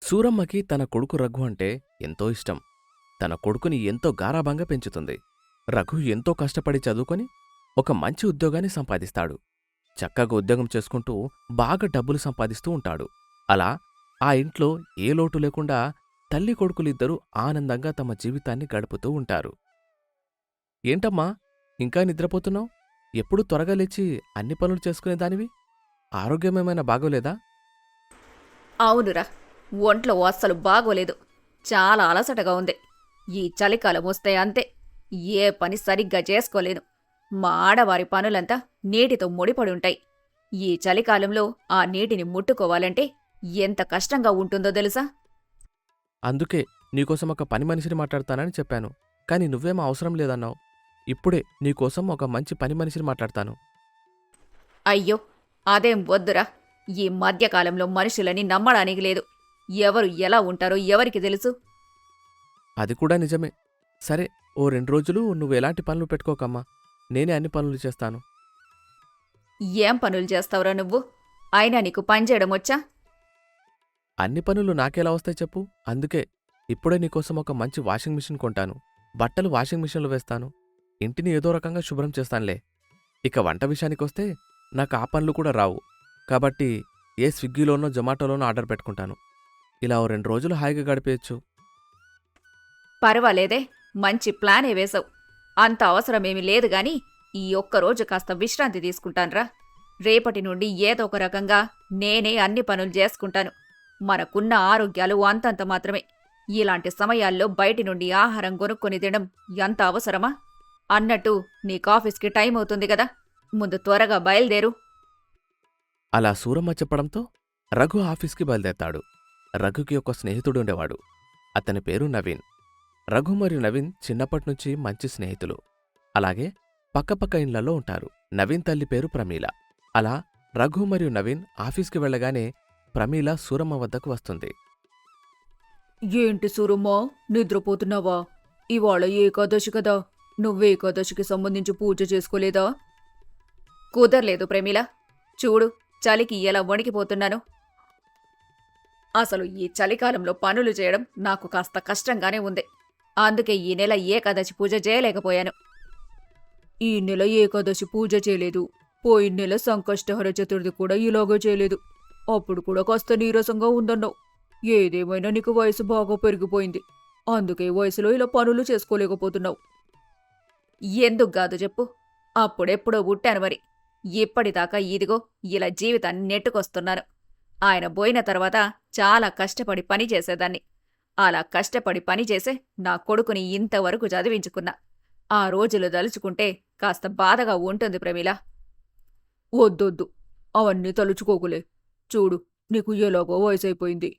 సూరమ్మకి తన కొడుకు రఘు అంటే ఎంతో ఇష్టం. తన కొడుకుని ఎంతో గారాబంగా పెంచుతుంది. రఘు ఎంతో కష్టపడి చదువుకొని ఒక మంచి ఉద్యోగాన్ని సంపాదిస్తాడు. చక్కగా ఉద్యోగం చేసుకుంటూ బాగా డబ్బులు సంపాదిస్తూ ఉంటాడు. అలా ఆ ఇంట్లో ఏ లోటు లేకుండా తల్లి కొడుకులిద్దరూ ఆనందంగా తమ జీవితాన్ని గడుపుతూ ఉంటారు. ఏంటమ్మా, ఇంకా నిద్రపోతున్నావు? ఎప్పుడూ త్వరగా లేచి అన్ని పనులు చేసుకునేదానివి. ఆరోగ్యమేమైనా బాగోలేదా? అవునురా, ఒంట్లో అస్సలు బాగోలేదు. చాలా అలసటగా ఉంది. ఈ చలికాలం వస్తే అంతే, ఏ పని సరిగ్గా చేసుకోలేను. మా ఆడవారి పనులంతా నీటితో ముడిపడుంటాయి. ఈ చలికాలంలో ఆ నీటిని ముట్టుకోవాలంటే ఎంత కష్టంగా ఉంటుందో తెలుసా? అందుకే నీకోసం ఒక పని మనిషిని మాట్లాడతానని చెప్పాను. కాని నువ్వేం అవసరం లేదన్నావు. ఇప్పుడే నీకోసం ఒక మంచి పని మనిషిని మాట్లాడతాను. అయ్యో, అదేం వద్దురా. ఈ మధ్యకాలంలో మనుషులని నమ్మడానికి లేదు. ఎవరు ఎలా ఉంటారో ఎవరికి తెలుసు? అది కూడా నిజమే. సరే, ఓ 2 రోజులు నువ్వెలాంటి పనులు పెట్టుకోకమ్మా. నేనే అన్ని పనులు చేస్తాను. ఏం పనులు చేస్తావురా నువ్వు? అయినా నీకు పనిచేయడం వచ్చా? అన్ని పనులు నాకెలా వస్తాయి చెప్పు. అందుకే ఇప్పుడే నీకోసం ఒక మంచి వాషింగ్ మిషన్ కొంటాను. బట్టలు వాషింగ్ మిషన్లో వేస్తాను. ఇంటిని ఏదో రకంగా శుభ్రం చేస్తానులే. ఇక వంట విషయానికొస్తే నాకు ఆ పనులు కూడా రావు. కాబట్టి ఏ స్విగ్గీలోనో జొమాటోలోనో ఆర్డర్ పెట్టుకుంటాను. ఇలా ఓ 2 రోజులు హాయిగా గడిపేయచ్చు. పర్వాలేదే, మంచి ప్లానే వేశావు. అంత అవసరమేమీ లేదు గాని ఈ ఒక్కరోజు కాస్త విశ్రాంతి తీసుకుంటాన్రా. రేపటి నుండి ఏదో ఒక రకంగా నేనే అన్ని పనులు చేసుకుంటాను. మనకున్న ఆరోగ్యాలు అంతంత మాత్రమే. ఇలాంటి సమయాల్లో బయటి నుండి ఆహారం కొనుక్కొని తినడం ఎంత అవసరమా? అన్నట్టు నీకాఫీస్కి టైం అవుతుంది కదా, ముందు త్వరగా బయలుదేరు. అలా సూరమ్మ చెప్పడంతో రఘు ఆఫీస్కి బయలుదేరతాడు. రఘుకి ఒక స్నేహితుడుండేవాడు. అతని పేరు నవీన్. రఘు మరియు నవీన్ చిన్నప్పట్నుంచి మంచి స్నేహితులు. అలాగే పక్కపక్క ఇండ్లలో ఉంటారు. నవీన్ తల్లి పేరు ప్రమీల. అలా రఘు మరియు నవీన్ ఆఫీస్కి వెళ్ళగానే ప్రమీల సూరమ్మ వద్దకు వస్తుంది. ఏంటి సూరమ్మా, నిద్రపోతున్నావా? ఇవాళ ఏకాదశి కదా, నువ్వేకాదశికి సంబంధించి పూజ చేసుకోలేదా? కుదర్లేదు ప్రమీల. చూడు, చలికి ఎలా వణికిపోతున్నాను. అసలు ఈ చలికాలంలో పనులు చేయడం నాకు కాస్త కష్టంగానే ఉంది. అందుకే ఈ నెల ఏకాదశి పూజ చేయలేకపోయాను. ఈ నెల ఏకాదశి పూజ చేయలేదు. పోయిన నెల సంకష్టహర చతుర్థి కూడా ఇలాగో చేయలేదు. అప్పుడు కూడా కాస్త నీరసంగా ఉందన్నావు. ఏదేమైనా నీకు వయసు బాగా పెరిగిపోయింది. అందుకే వయసులో ఇలా పనులు చేసుకోలేకపోతున్నావు. ఎందుకు కాదు చెప్పు? అప్పుడెప్పుడో పుట్టాను మరి. ఇప్పటిదాకా ఇదిగో ఇలా జీవితాన్ని నెట్టుకొస్తున్నాను. ఆయన పోయిన తర్వాత చాలా కష్టపడి పని చేసేదాన్ని. అలా కష్టపడి పనిచేసే నా కొడుకుని ఇంతవరకు చదివించుకున్నా. ఆ రోజులు దలుచుకుంటే కాస్త బాధగా ఉంటుంది ప్రమీల. వద్దొద్దు, అవన్నీ తలుచుకోకులే. చూడు, నీకు ఎలాగో వయసైపోయింది.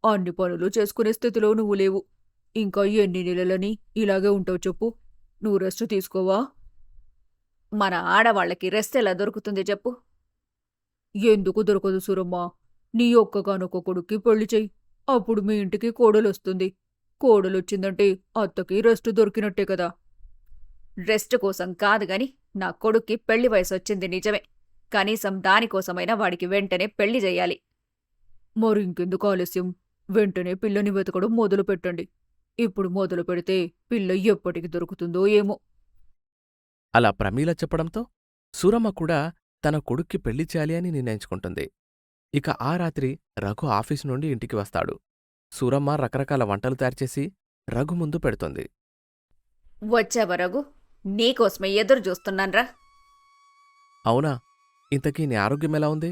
అన్ని పనులు చేసుకునే స్థితిలో నువ్వు లేవు. ఇంకా ఎన్ని నెలలని ఇలాగే ఉంటావు చెప్పు? నువ్వు రెస్ట్ తీసుకోవా? మన ఆడవాళ్లకి రెస్ట్ ఎలా దొరుకుతుంది చెప్పు? ఎందుకు దొరకదు సూరమ్మా? నీ ఒక్కగానొక్క కొడుక్కి పెళ్లి చెయ్యి. అప్పుడు మీ ఇంటికి కోడలొస్తుంది. కోడలొచ్చిందంటే అత్తకి రెస్ట్ దొరికినట్టే కదా. రెస్ట్ కోసం కాదు గాని నా కొడుక్కి పెళ్లి వయసొచ్చింది నిజమే. కనీసం దానికోసమైనా వాడికి వెంటనే పెళ్లి చెయ్యాలి. మరింకెందుకు ఆలస్యం? వెంటనే పిల్లని వెతకడం మొదలు పెట్టండి. ఇప్పుడు మొదలు పెడితే పిల్ల ఎప్పటికి దొరుకుతుందో ఏమో. అలా ప్రమీల చెప్పడంతో సూరమ్మ కూడా తన కొడుక్కి పెళ్లి చేయాలి అని నిర్ణయించుకుంటుంది. ఇక ఆ రాత్రి రఘు ఆఫీసు నుండి ఇంటికి వస్తాడు. సూరమ్మ రకరకాల వంటలు తయారుచేసి రఘు ముందు పెడుతుంది. వచ్చావా రఘు? నీకోసమే ఎదురు చూస్తున్నాన్రా. అవునా? ఇంతకీ నీ ఆరోగ్యమెలా ఉంది?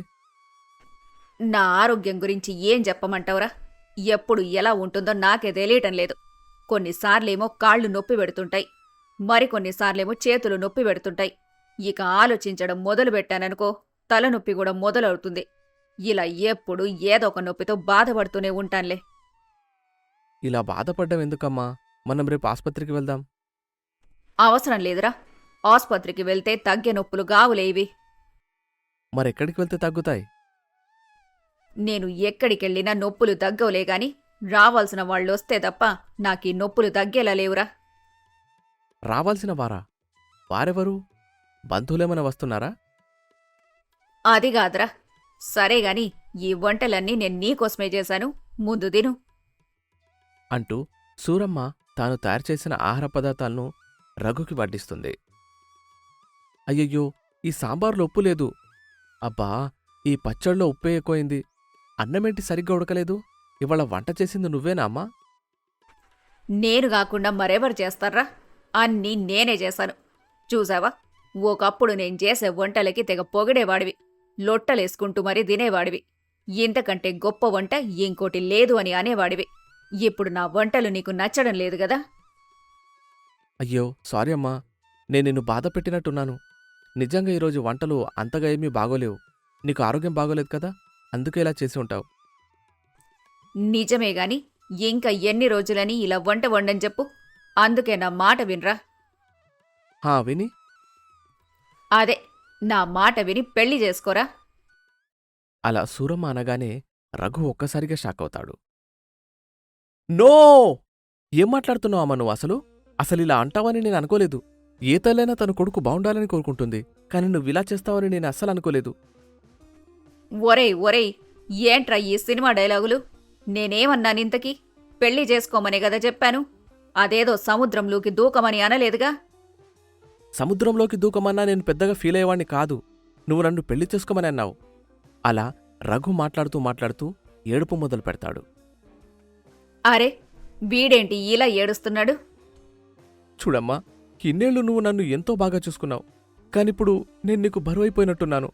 నా ఆరోగ్యం గురించి ఏం చెప్పమంటావురా? ఎప్పుడు ఎలా ఉంటుందో నాకే తెలియటం లేదు. కొన్నిసార్లేమో కాళ్ళు నొప్పి పెడుతుంటాయి. మరికొన్నిసార్లేమో చేతులు నొప్పి పెడుతుంటాయి. ఇక ఆలోచించడం మొదలుపెట్టాననుకో, తలనొప్పి కూడా మొదలవుతుంది. ఇలా ఎప్పుడు ఏదో ఒక నొప్పితో బాధపడుతూనే ఉంటాన్లే. ఇలా బాధపడ్డం ఎందుకమ్మా? మనం రేపు ఆస్పత్రికి వెళ్దాం. అవసరం లేదురా. ఆస్పత్రికి వెళ్తే తగ్గే నొప్పులు గావులే ఇవి. మరెక్కడికి వెళ్తే తగ్గుతాయి? నేను ఎక్కడికెళ్ళినా నొప్పులు తగ్గవులే గాని రావాల్సిన వాళ్ళొస్తే తప్ప నాకీ నొప్పులు తగ్గేలా లేవురా. రావాల్సిన వారా? వారెవరు? బంధువులేమైనా వస్తున్నారా? అదిగాదురా. సరేగాని ఈ వంటలన్నీ నేను నీకోసమే చేశాను. ముందు తిను. అంటూ సూరమ్మ తాను తయారుచేసిన ఆహార పదార్థాలను రఘుకి వడ్డిస్తుంది. అయ్యయ్యో, ఈ సాంబార్లో ఉప్పు లేదు. అబ్బా, ఈ పచ్చళ్ళలో ఉప్పే ఎక్కువైంది. అన్నమేంటి సరిగ్గా ఉడకలేదు? ఇవాళ వంట చేసింది నువ్వేనా అమ్మా? నేను కాకుండా మరెవరు చేస్తారా? అన్నీ నేనే చేశాను. చూసావా, ఒకప్పుడు నేను చేసే వంటలకి తెగ పొగిడేవాడివి, లొట్టలేసుకుంటూ మరీ తినేవాడివి. ఇంతకంటే గొప్ప వంట ఇంకోటి లేదు అని అనేవాడివి. ఇప్పుడు నా వంటలు నీకు నచ్చడం లేదు గదా? అయ్యో, సారీ అమ్మా. నేను నిన్ను బాధ పెట్టినట్టున్నాను. నిజంగా ఈరోజు వంటలు అంతగా ఏమీ బాగోలేవు. నీకు ఆరోగ్యం బాగోలేదు కదా, అందుకే ఇలా చేసి ఉంటావు. నిజమే గాని ఇంకా ఎన్ని రోజులని ఇలా వంట వండని చెప్పు. అందుకే నా మాట వినరా. విని? అదే, నా మాట విని పెళ్లి చేసుకోరా. అలా సూరమ్మ అనగానే రఘు ఒక్కసారిగా షాక్ అవుతాడు. నో! ఏం మాట్లాడుతున్నావు అమ్మా నువ్వు అసలు? అసలిలా అంటావని నేను అనుకోలేదు. ఏ తల్లైనా తన కొడుకు బావుండాలని కోరుకుంటుంది, కానీ నువ్విలా చేస్తావని నేను అస్సలు అనుకోలేదు. ఒరేయ్ ఒరేయ్, ఏంట్రా ఈ సినిమా డైలాగులు? నేనేమన్నానింతకీ? పెళ్లి చేసుకోమనే గదా చెప్పాను. అదేదో సముద్రంలోకి దూకమని అనలేదుగా. సముద్రంలోకి దూకమన్నా నేను పెద్దగా ఫీల్ అయ్యేవాణ్ణి కాదు. నువ్వు నన్ను పెళ్లి చేసుకోమని అన్నావు. అలా రఘు మాట్లాడుతూ ఏడుపు మొదలు పెడతాడు. అరే, వీడేంటి ఇలా ఏడుస్తున్నాడు? చూడమ్మా, ఇన్నేళ్లు నువ్వు నన్ను ఎంతో బాగా చూసుకున్నావు, కానిప్పుడు నేను నీకు బరువైపోయినట్టున్నాను.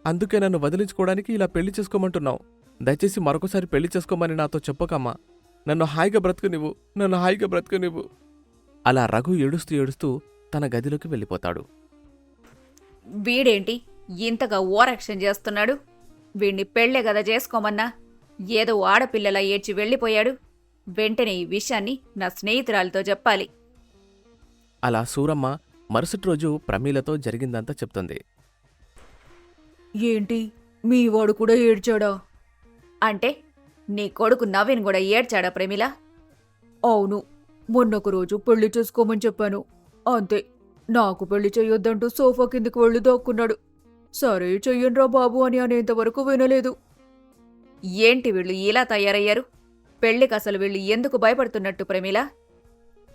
అందుకే నన్ను వదిలించుకోవడానికి ఇలా పెళ్లి చేసుకోమంటున్నావు. దయచేసి మరొకసారి పెళ్లి చేసుకోమని నాతో చెప్పకమ్మా. నన్ను హాయిగా బ్రతుకునివ్వు. అలా రఘు ఏడుస్తూ తన గదిలోకి వెళ్ళిపోతాడు. వీడేంటి ఇంతగా ఓరక్షణ చేస్తున్నాడు? వీణ్ణి పెళ్లే గదా చేసుకోమన్నా, ఏదో ఆడపిల్లలా ఏడ్చి వెళ్ళిపోయాడు. వెంటనే ఈ విషయాన్ని నా స్నేహితురాలితో చెప్పాలి. అలా సూరమ్మ మరుసటి రోజు ప్రమీలతో జరిగిందంతా చెప్తుంది. ఏంటి, మీ వాడు కూడా ఏడ్చాడా? అంటే నీ కొడుకు నవీన్ కూడా ఏడ్చాడా ప్రమిళ? అవును, మొన్నొక రోజు పెళ్లి చేసుకోమని చెప్పాను. అంతే, నాకు పెళ్లి చెయ్యొద్దంటూ సోఫా కిందికి వెళ్ళి దాక్కున్నాడు. సరే చెయ్యన్రా బాబు అని అనేంతవరకు వినలేదు. ఏంటి వీళ్ళు ఇలా తయారయ్యారు? పెళ్లికి అసలు వీళ్ళు ఎందుకు భయపడుతున్నట్టు ప్రమిళ?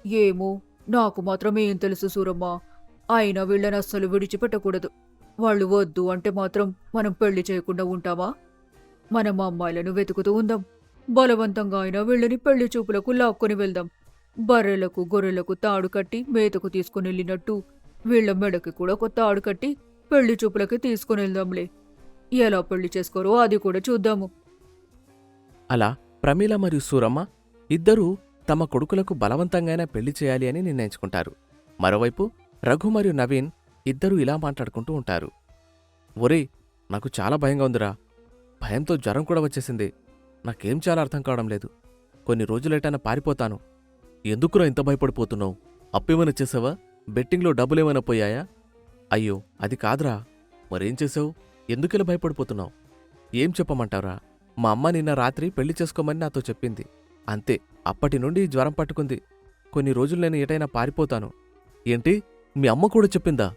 ఏమో, నాకు మాత్రం ఏం తెలుసు సూరమ్మ. అయినా వీళ్ళని అస్సలు విడిచిపెట్టకూడదు. వాళ్ళు వద్దు అంటే మాత్రం మనం పెళ్లి చేయకుండా ఉంటామా? మనం అమ్మాయిలను వెతుకుతూ ఉందాం. బలవంతంగా అయినా వీళ్ళని పెళ్లి చూపులకు లాక్కొని వెళ్దాం. బర్రెలకు గొర్రెలకు తాడు కట్టి మేతకు తీసుకుని వెళ్ళినట్టు వీళ్ల మెడకి కూడా ఒక తాడు కట్టి పెళ్లి చూపులకి తీసుకుని వెళ్దాంలే. ఎలా పెళ్లి చేసుకోరో అది కూడా చూద్దాము. అలా ప్రమీల మరియు సూరమ్మ ఇద్దరూ తమ కొడుకులకు బలవంతంగానే పెళ్లి చేయాలి అని నిర్ణయించుకుంటారు. మరోవైపు రఘు మరియు నవీన్ ఇద్దరూ ఇలా మాట్లాడుకుంటూ ఉంటారు. ఒరేయ్, నాకు చాలా భయంగా ఉందిరా. భయంతో జ్వరం కూడా వచ్చేసింది. నాకేం చాలా అర్థం కావడం లేదు. కొన్ని రోజులేటైనా పారిపోతాను. ఎందుకురా ఇంత భయపడిపోతున్నావు? అప్పేమైనా చేసావా? బెట్టింగ్లో డబ్బులేమైనా పోయాయా? అయ్యో, అది కాదురా. మరేం చేసావు? ఎందుకిలా భయపడిపోతున్నావు? ఏం చెప్పమంటావురా? మా అమ్మ నిన్న రాత్రి పెళ్లి చేసుకోమని నాతో చెప్పింది. అంతే, అప్పటి నుండి జ్వరం పట్టుకుంది. కొన్ని రోజులు నేను ఎటైనా పారిపోతాను. ఏంటి, మీ అమ్మ కూడా చెప్పిందా?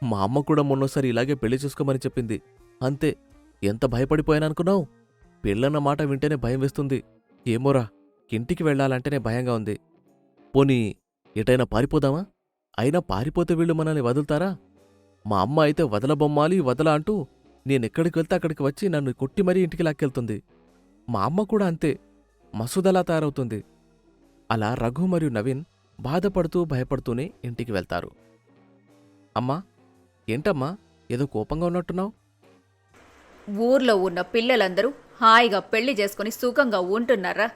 మా అమ్మ కూడా మొన్నోసారి ఇలాగే పెళ్లి చేసుకోమని చెప్పింది. అంతే, ఎంత భయపడిపోయాననుకున్నావు? పెళ్ళన్న మాట వింటేనే భయం వేస్తుంది. ఏమోరా, ఇంటికి వెళ్లాలంటేనే భయంగా ఉంది. పోనీ ఎటైనా పారిపోదామా? అయినా పారిపోతే వీళ్ళు మనల్ని వదులుతారా? మా అమ్మ అయితే వదలబొమ్మాలి వదల అంటూ నేనెక్కడికి వెళ్తే అక్కడికి వచ్చి నన్ను కొట్టి మరీ ఇంటికి లాక్కెళ్తుంది. మా అమ్మ కూడా అంతే, మసూదలా తయారవుతుంది. అలా రఘు మరియు నవీన్ బాధపడుతూ భయపడుతూనే ఇంటికి వెళ్తారు. అమ్మా, ఏంటమ్మా ఏదో కోపంగా ఉన్నట్టున్నావు? ఊర్లో ఉన్న పిల్లలందరూ హాయిగా పెళ్లి చేసుకుని సుఖంగా ఉంటున్నారా?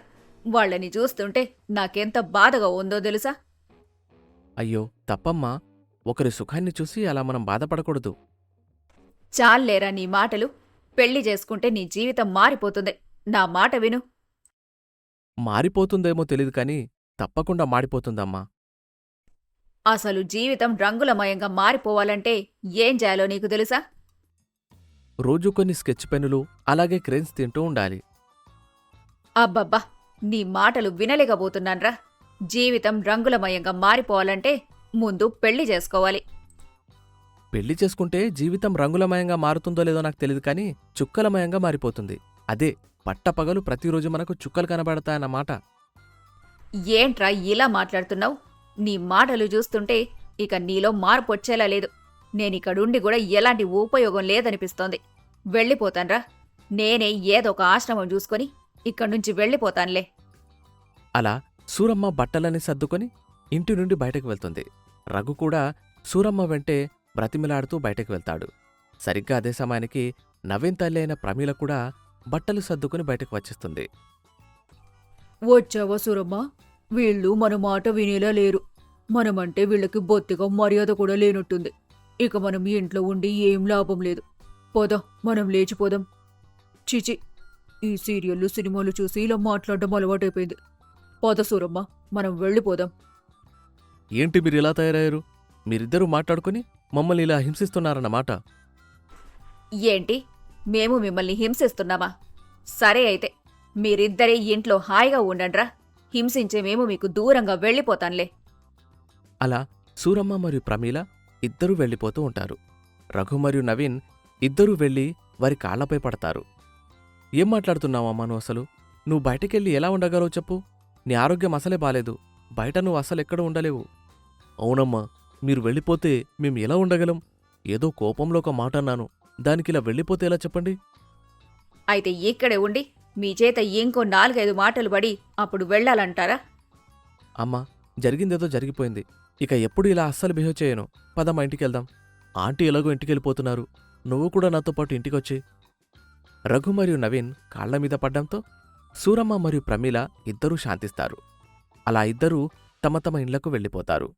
వాళ్ళని చూస్తుంటే నాకెంత బాధగా ఉందో తెలుసా? అయ్యో, తప్పమ్మా. ఒకరి సుఖాన్ని చూసి అలా మనం బాధపడకూడదు. చాల్లేరా నీ మాటలు. పెళ్లి చేసుకుంటే నీ జీవితం మారిపోతుంది. నా మాట విను. మారిపోతుందేమో తెలీదు కాని తప్పకుండా మాడిపోతుందమ్మా. అసలు జీవితం రంగులమయంగా మారిపోవాలంటే ఏం చేయాలో నీకు తెలుసా? రోజు కొన్ని స్కెచ్ పెన్నులు అలాగే క్రేన్స్ తింటూ ఉండాలి. అబ్బబ్బా, నీ మాటలు వినలేకపోతున్నాన్రా. జీవితం రంగులమయంగా మారిపోవాలంటే ముందు పెళ్లి చేసుకోవాలి. పెళ్లి చేసుకుంటే జీవితం రంగులమయంగా మారుతుందో లేదో నాకు తెలియదు కానీ చుక్కలమయంగా మారిపోతుంది. అదే పట్టపగలు ప్రతిరోజు మనకు చుక్కలు కనబడతాయన్నమాట. ఏంట్రా ఇలా మాట్లాడుతున్నావు? నీ మాటలు చూస్తుంటే ఇక నీలో మార్పొచ్చేలా లేదు. నేనిక్కడుండి కూడా ఎలాంటి ఉపయోగం లేదనిపిస్తోంది. వెళ్ళిపోతాన్రా. నేనే ఏదో ఒక ఆశ్రమం చూసుకొని ఇక్కడ్నుంచి వెళ్ళిపోతాన్లే. అలా సూరమ్మ బట్టలని సర్దుకొని ఇంటి నుండి బయటకు వెళ్తుంది. రఘు కూడా సూరమ్మ వెంటే బ్రతిమిలాడుతూ బయటకు వెళ్తాడు. సరిగ్గా అదే సమయానికి నవీన్ తల్లి అయిన ప్రమీల కూడా బట్టలు సర్దుకుని బయటకు వచ్చేస్తుంది. వచ్చావా సూరమ్మా? వీళ్ళు మన మాట వినేలా లేరు. మనమంటే వీళ్ళకి బొత్తిగా మర్యాద కూడా లేనట్టుంది. ఇక మనం ఇంట్లో ఉండి ఏం లాభం లేదు. పోదాం, మనం లేచిపోదాం. చిచి, ఈ సీరియల్లు సినిమాలు చూసి ఇలా మాట్లాడడం అలవాటైపోయింది. పోద సూరమ్మ, మనం వెళ్ళిపోదాం. ఏంటి మీరు ఇలా తయారయ్యారు? మీరిద్దరూ మాట్లాడుకుని మమ్మల్ని ఇలా హింసిస్తున్నారన్నమాట. ఏంటి, మేము మిమ్మల్ని హింసిస్తున్నామా? సరే అయితే, మీరిద్దరే ఇంట్లో హాయిగా ఉండండ్రా. హింసించే మేము మీకు దూరంగా వెళ్ళిపోతాంలే. అలా సూరమ్మ మరియు ప్రమీల ఇద్దరూ వెళ్ళిపోతూ ఉంటారు. రఘు మరియు నవీన్ ఇద్దరూ వెళ్ళి వారి కాళ్లపై పడతారు. ఏం మాట్లాడుతున్నావమ్మా నువ్వు అసలు? నువ్వు బయటకెళ్ళి ఎలా ఉండగలవు చెప్పు? నీ ఆరోగ్యం అసలే బాలేదు. బయట నువ్వు అసలెక్కడ ఉండలేవు. అవునమ్మా, మీరు వెళ్ళిపోతే మేం ఎలా ఉండగలం? ఏదో కోపంలో ఒక మాట అన్నాను. దానికిలా వెళ్ళిపోతే ఎలా చెప్పండి? అయితే ఇక్కడే ఉండి మీ చేత ఇంకో 4-5 మాటలు పడి అప్పుడు వెళ్ళాలంటారా? అమ్మా, జరిగిందేదో జరిగిపోయింది. ఇక ఎప్పుడు ఇలా అస్సలు బిహేవ్ చేయను. పదమ్మా, ఇంటికెళ్దాం. ఆంటీ ఎలాగో ఇంటికెళ్ళిపోతున్నారు. నువ్వు కూడా నాతో పాటు ఇంటికొచ్చి. రఘు మరియు నవీన్ కాళ్లమీద పడ్డంతో సూరమ్మ మరియు ప్రమీల ఇద్దరూ శాంతిస్తారు. అలా ఇద్దరూ తమ తమ ఇండ్లకు వెళ్ళిపోతారు.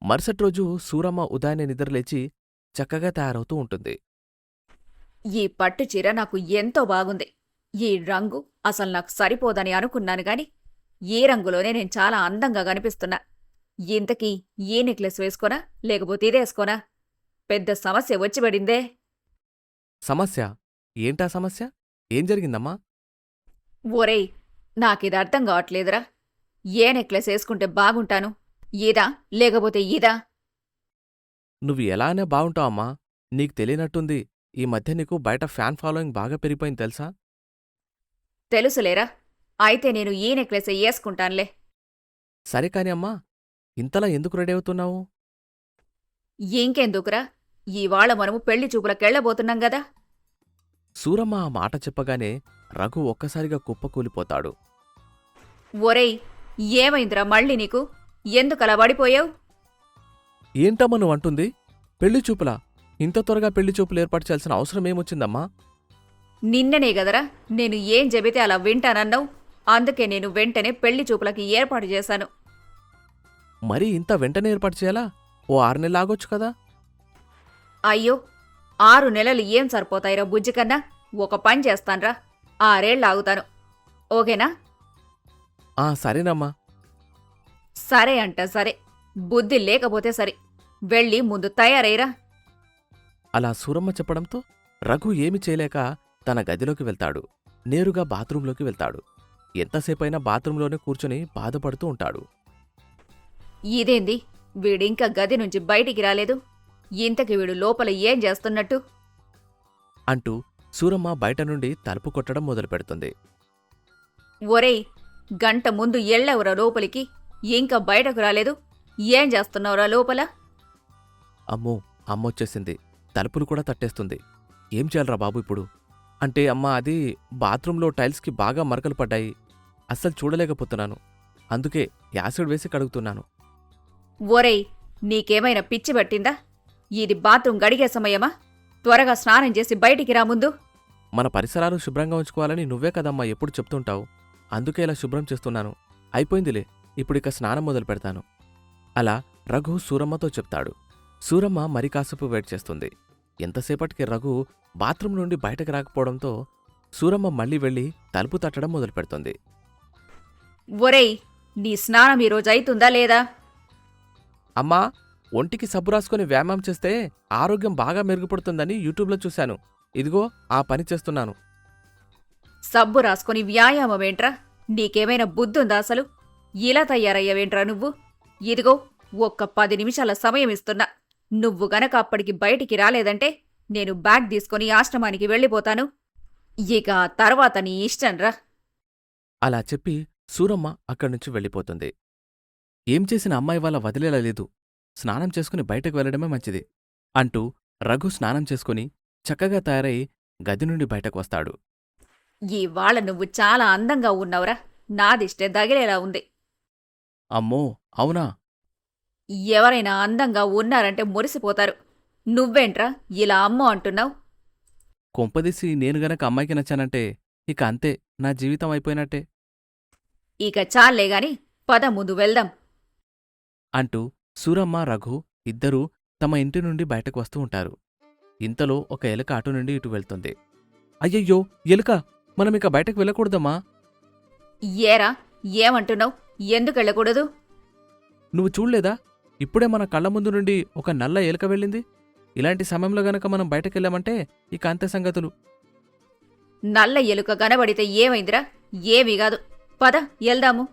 మరుసటి రోజు సూరమ్మ ఉదయాన్నే నిద్రలేచి చక్కగా తయారవుతూ ఉంటుంది. ఈ పట్టు చీర నాకు ఎంతో బాగుంది. ఈ రంగు అసలు నాకు సరిపోదని అనుకున్నాను గాని ఈ రంగులోనే నేను చాలా అందంగా కనిపిస్తున్నా. ఇంతకీ ఈ నెక్లెస్ వేసుకోనా లేకపోతే ఇదేసుకోనా? పెద్ద సమస్య వచ్చి పడిందే. సమస్య? ఏంటా సమస్య? ఏం జరిగిందమ్మా? ఒరేయ్, నాకిది అర్థం కావట్లేదురా. ఏ నెక్లెస్ వేసుకుంటే బాగుంటాను? ఇదా లేకపోతే ఇదా? నువ్వు ఎలా అనే బావుంటావమ్మా. నీకు తెలియనట్టుంది, ఈ మధ్య నీకు బయట ఫ్యాన్ ఫాలోయింగ్ బాగా పెరిగిపోయింది తెలుసా? తెలుసులేరా. అయితే నేను ఈ నెక్లెస్ వేసుకుంటానులే. సరే కాని అమ్మా, ఇంతలా ఎందుకు రెడీ అవుతున్నావు? ఇంకెందుకురా, ఇవాళ మనము పెళ్లి చూపులకెళ్లబోతున్నాం గదా. సూరమ్మ ఆ మాట చెప్పగానే రఘు ఒక్కసారిగా కుప్పకూలిపోతాడు. ఒరేయ్, ఏమైందిరా మళ్ళీ నీకు? ఎందుకలా పడిపోయావు? ఏంటమ్మా నువ్వు అంటుంది? పెళ్లి చూపులా? ఇంత త్వరగా పెళ్లి చూపులు ఏర్పాటు చేయాల్సిన అవసరం ఏమొచ్చిందమ్మా? నిన్ననే గదరా నేను ఏం చెబితే అలా వింటానన్నావు. అందుకే నేను వెంటనే పెళ్లి చూపులకి ఏర్పాటు చేశాను. మరీ ఇంత వెంటనే ఏర్పాటు చేయాలా? ఓ 6 నెలలు ఆగొచ్చు కదా? అయ్యో, 6 నెలలు ఏం సరిపోతాయిరా బుజ్జికన్నా. ఒక పని చేస్తాన్రా, 6 ఏళ్ళు ఆగుతాను. ఓకేనా? సరేనమ్మా. సరే అంట సరే. బుద్ధి లేకపోతే సరే. వెళ్ళి ముందు తయారైరా. అలా సూరమ్మ చెప్పడంతో రఘు ఏమి చేయలేక తన గదిలోకి వెళ్తాడు. నేరుగా బాత్రూంలోకి వెళ్తాడు. ఎంతసేపైనా బాత్రూంలోనే కూర్చుని బాధపడుతూ ఉంటాడు. ఇదేంది, వీడింకా గది నుంచి బయటికి రాలేదు? ఇంతకి వీడు లోపల ఏం చేస్తున్నట్టు? అంటూ సూరమ్మ బయట నుండి తలుపు కొట్టడం మొదలుపెడుతుంది. ఒరేయ్, గంట ముందు ఎళ్ళెవరా లోపలికి? ఇంకా బయటకు రాలేదు. ఏం చేస్తున్నావురా లోపల? అమ్మో, అమ్మొచ్చేసింది. తలుపులు కూడా తట్టేస్తుంది. ఏం చేయాలరా బాబు ఇప్పుడు? అంటే అమ్మా, అది బాత్రూంలో టైల్స్కి బాగా మరకలు పడ్డాయి. అస్సలు చూడలేకపోతున్నాను. అందుకే యాసిడ్ వేసి కడుగుతున్నాను. ఒరేయ్, నీకేమైనా పిచ్చి పట్టిందా? ఇది బాత్రూం గడిగే సమయమా? త్వరగా స్నానం చేసి బయటికి రా ముందు. మన పరిసరాలు శుభ్రంగా ఉంచుకోవాలని నువ్వే కదమ్మా ఎప్పుడు చెప్తుంటావు. అందుకే ఇలా శుభ్రం చేస్తున్నాను. అయిపోయిందిలే, ఇప్పుడిక స్నానం మొదలు పెడతాను. అలా రఘు సూరమ్మతో చెప్తాడు. సూరమ్మ మరి కాసేపు వెయిట్ చేస్తుంది. ఎంతసేపటికి రఘు బాత్రూం నుండి బయటకు రాకపోవడంతో సూరమ్మ మళ్ళీ వెళ్ళి తలుపు తట్టడం మొదలుపెడుతుంది. ఒరేయ్, నీ స్నానం ఈరోజు అయితుందా లేదా? అమ్మా, ఒంటికి సబ్బు రాసుకుని వ్యాయామం చేస్తే ఆరోగ్యం బాగా మెరుగుపడుతుందని యూట్యూబ్లో చూశాను. ఇదిగో ఆ పని చేస్తున్నాను. సబ్బు రాసుకొని వ్యాయామమేంట్రా? నీకేమైనా బుద్ధుందా అసలు? ఇలా తయారయ్యావేంట్రా నువ్వు? ఇదిగో ఒక్క 10 నిమిషాల సమయం ఇస్తున్నా. నువ్వు గనక అప్పటికి బయటికి రాలేదంటే నేను బ్యాగ్ తీసుకొని ఆశ్రమానికి వెళ్ళిపోతాను. ఇక తర్వాత నీ ఇష్టంరా. అలా చెప్పి సూరమ్మ అక్కడ్నుంచి వెళ్ళిపోతుంది. ఏం చేసిన అమ్మాయి వాళ్ళ వదిలేలా లేదు. స్నానం చేసుకుని బయటకు వెళ్లడమే మంచిది అంటూ రఘు స్నానం చేసుకుని చక్కగా తయారై గది నుండి బయటకు వస్తాడు. ఇవాళ నువ్వు చాలా అందంగా ఉన్నావురా. నాదిష్టే దగిలేలా ఉంది. అమ్మో, అవునా? ఎవరైనా అందంగా ఉన్నారంటే మురిసిపోతారు. నువ్వేంట్రా ఇలా అమ్మో అంటున్నావు? కొంపదీసి నేను గనక అమ్మాయికి నచ్చానంటే ఇక అంతే, నా జీవితం అయిపోయినట్టే ఇక చాలేగాని పద ముందు వెళ్దాం. అంటూ సూరమ్మ, రఘు ఇద్దరూ తమ ఇంటి నుండి బయటకు వస్తూ ఉంటారు. ఇంతలో ఒక ఎలుక అటు నుండి ఇటు వెళ్తుంది. అయ్యయ్యో, ఎలుక! మనమిక బయటకు వెళ్ళకూడదమ్మా. ఏరా, ఏమంటున్నావు? ఎందుకెళ్ళకూడదు? నువ్వు చూడ్లేదా? ఇప్పుడే మన కళ్ళ ముందు నుండి ఒక నల్ల ఎలుక వెళ్ళింది. ఇలాంటి సమయంలో గనక మనం బయటకెళ్ళామంటే ఇక అంతే సంగతులు. నల్ల ఎలుక కనబడితే ఏమైందిరా? ఏమీ కాదు. పద వెళ్దాము.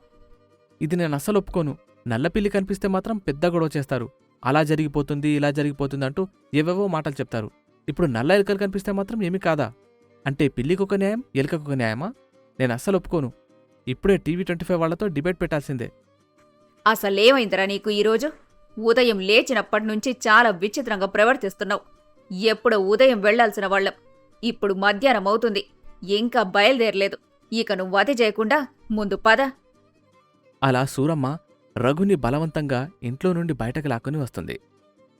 ఇది నేను అస్సలు ఒప్పుకోను. నల్లపిల్లి కనిపిస్తే మాత్రం పెద్ద గొడవ చేస్తారు. అలా జరిగిపోతుంది, ఇలా జరిగిపోతుంది అంటూ ఏవేవో మాటలు చెప్తారు. ఇప్పుడు నల్ల ఎలుకలు కనిపిస్తే మాత్రం ఏమీ కాదా? అంటే పిల్లికొక న్యాయం, ఎలుకకొక న్యాయమా? నేను అస్సలు ఒప్పుకోను. ఇప్పుడే టీవీ25 వాళ్లతో డిబేట్ పెట్టాల్సిందే. అసలేమైందిరా నీకు ఈరోజు? ఉదయం లేచినప్పటినుంచి చాలా విచిత్రంగా ప్రవర్తిస్తున్నావు. ఎప్పుడో ఉదయం వెళ్లాల్సిన వాళ్ళం. ఇప్పుడు మధ్యాహ్నం అవుతుంది. ఇంకా బయలుదేరలేదు. ఇక నువ్వు అతి చేయకుండా ముందు పద. అలా సూరమ్మ రఘుని బలవంతంగా ఇంట్లో నుండి బయటకు లాక్కుని వస్తుంది.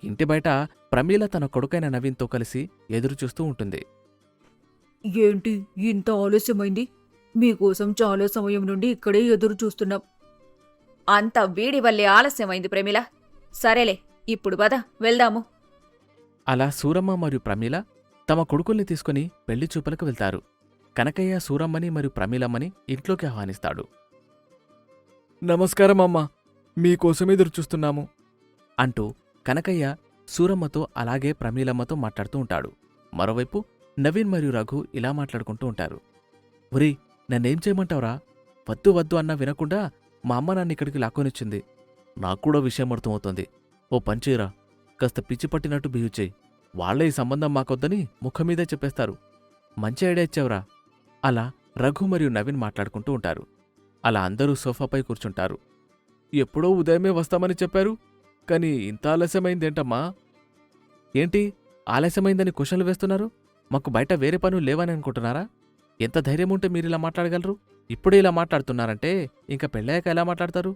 ఇంటి బయట ప్రమీల తన కొడుకైన నవీన్తో కలిసి ఎదురుచూస్తూ ఉంటుంది. ఏంటి ఇంత ఆలస్యమైంది? మీకోసం చాలా సమయం నుండి ఇక్కడే ఎదురు చూస్తున్నాం. అంత వీడి వల్లే ఆలస్యమైంది ప్రమిళ. సరేలే, ఇప్పుడు పద వెళ్దాము. అలా సూరమ్మ మరియు ప్రమీల తమ కొడుకుల్ని తీసుకుని పెళ్లి చూపులకు వెళ్తారు. కనకయ్య సూరమ్మని మరియు ప్రమీలమ్మని ఇంట్లోకి ఆహ్వానిస్తాడు. నమస్కారం అమ్మా, మీకోసం ఎదురుచూస్తున్నాము అంటూ కనకయ్య సూరమ్మతో అలాగే ప్రమీలమ్మతో మాట్లాడుతూ ఉంటాడు. మరోవైపు నవీన్ మరియు రఘు ఇలా మాట్లాడుకుంటూ ఉంటారు. ఒరే, నన్నేం చేయమంటావురా? వద్దు వద్దు అన్నా వినకుండా మా అమ్మ నన్ను ఇక్కడికి లాక్కొనిచ్చింది. నాక్కూడా విషయం అర్థమవుతోంది. ఓ పంచేరా, కాస్త పిచ్చి పట్టినట్టు బిహేవ్ చేయి. వాళ్లే ఈ సంబంధం మాకొద్దని ముఖం మీదే చెప్పేస్తారు. మంచి ఐడియా ఇచ్చావురా. అలా రఘు మరియు నవీన్ మాట్లాడుకుంటూ ఉంటారు. అలా అందరూ సోఫాపై కూర్చుంటారు. ఎప్పుడో ఉదయమే వస్తామని చెప్పారు, కాని ఇంత ఆలస్యమైందేంటమ్మా? ఏంటి ఆలస్యమైందని క్వశ్చన్లు వేస్తున్నారు? మాకు బయట వేరే పనులు లేవని అనుకుంటున్నారా? ఎంత ధైర్యం ఉంటే మీరిలా మాట్లాడగలరు? ఇప్పుడే ఇలా మాట్లాడుతున్నారంటే ఇంకా పెళ్ళాక ఎలా మాట్లాడతారు?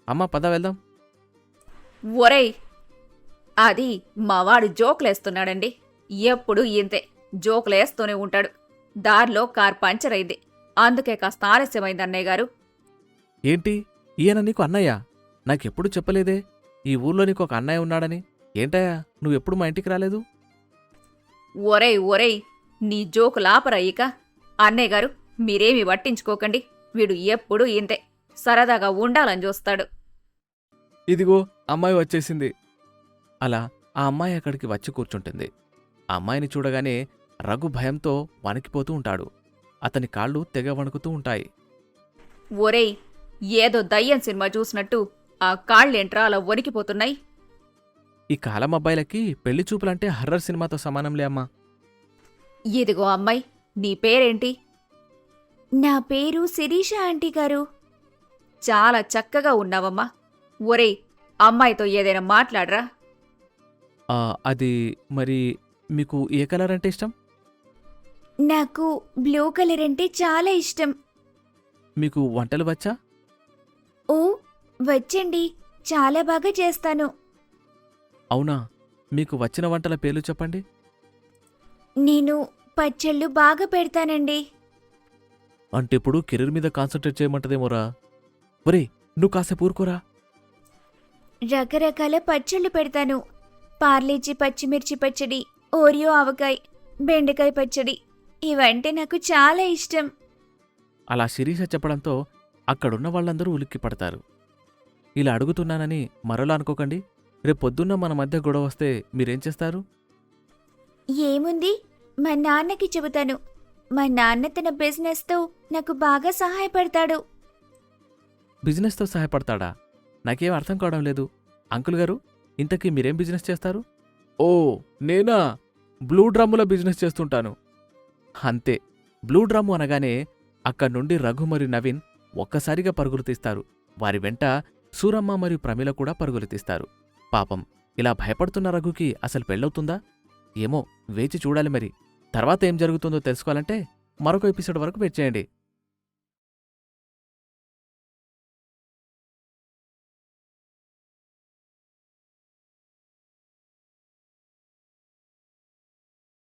అమ్మా, పద వెళ్దాం. ఒరేయ్, అది మావాడు జోకులేస్తున్నాడండి. ఎప్పుడు ఇంతే జోకులేస్తూనే ఉంటాడు. దారిలో కార్ పంచర్ అయింది. అందుకే కాస్త ఆలస్యమైంది అన్నయ్య గారు. ఏంటి, ఈయన నీకు అన్నయ్య? నాకెప్పుడు చెప్పలేదే ఈ ఊర్లో నీకు ఒక అన్నయ్య ఉన్నాడని. ఏంటయ్యా, నువ్వెప్పుడు మా ఇంటికి రాలేదు? ఒరేయ్ ఒరేయ్, నీ జోకులాపరా ఇక. అన్నయ్య గారు, మీరేమీ పట్టించుకోకండి. వీడు ఎప్పుడూ ఇంతే సరదాగా ఉండాలని చూస్తాడు. ఇదిగో అమ్మాయి వచ్చేసింది. అలా ఆ అమ్మాయి అక్కడికి వచ్చి కూర్చుంటుంది. ఆ అమ్మాయిని చూడగానే రఘు భయంతో వణికిపోతూ ఉంటాడు. అతని కాళ్ళు తెగ వణుకుతూ ఉంటాయి. ఒరేయ్, ఏదో దయ్యం సినిమా చూసినట్టు ఆ కాళ్ళేంట్రా అలా వణికిపోతున్నాయి? ఈ కాలం అబ్బాయిలకి పెళ్లి చూపులంటే హర్రర్ సినిమాతో సమానంలే అమ్మా. ఇదిగో అమ్మాయి, నీ పేరేంటి? నా పేరు శిరీష ఆంటీ గారు. చాలా చక్కగా ఉన్నావమ్మా. ఒరేయ్, అమ్మాయితో ఏదైనా మాట్లాడరా. అది మరి మీకు ఏ కలర్ అంటే ఇష్టం? నాకు బ్లూ కలర్ అంటే చాలా ఇష్టం. మీకు వంటలు వచ్చా? ఓ, వచ్చండి. చాలా బాగా చేస్తాను. అవునా? మీకు వచ్చిన వంటల పేర్లు చెప్పండి. నేను పచ్చళ్ళు బాగా పెడతానండి. అంటే ఇప్పుడు కెరీర్ మీద కాన్సంట్రేట్ చేయమంటదేమోరా. ఒరే, నువ్వు కాసేపు ఊరుకోరా. రకరకాల పచ్చళ్ళు పెడతాను. పార్లేజీ పచ్చిమిర్చి పచ్చడి, ఓరియో ఆవకాయ, బెండకాయ పచ్చడి, ఇవంటే నాకు చాలా ఇష్టం. అలా శిరీష చెప్పడంతో అక్కడున్న వాళ్ళందరూ ఉలిక్కి పడతారు. ఇలా అడుగుతున్నానని మరోలా అనుకోకండి. రేపొద్దున్న మన మధ్య గొడవ వస్తే మీరేం చేస్తారు? ఏముంది, మా నాన్నకి చెబుతాను. మా నాన్న తన బిజినెస్తో నాకు బాగా సహాయపడతాడు. బిజినెస్తో సహాయపడతాడా? నాకేం అర్థం కావడం లేదు. అంకుల్ గారు, ఇంతకీ మీరేం బిజినెస్ చేస్తారు? ఓ, నేనా? బ్లూ డ్రమ్ముల బిజినెస్ చేస్తుంటాను. అంతే, బ్లూ డ్రమ్ము అనగానే అక్కడ్నుండి రఘు మరియు నవీన్ ఒక్కసారిగా పరుగులు తీస్తారు. వారి వెంట సూరమ్మ మరియు ప్రమిళ కూడా పరుగులు తీస్తారు. పాపం, ఇలా భయపడుతున్న రఘుకి అసలు పెళ్ళవుతుందా? ఏమో, వేచి చూడాలి మరి. తర్వాత ఏం జరుగుతుందో తెలుసుకోవాలంటే మరొక ఎపిసోడ్ వరకు వెయిట్ చేయండి.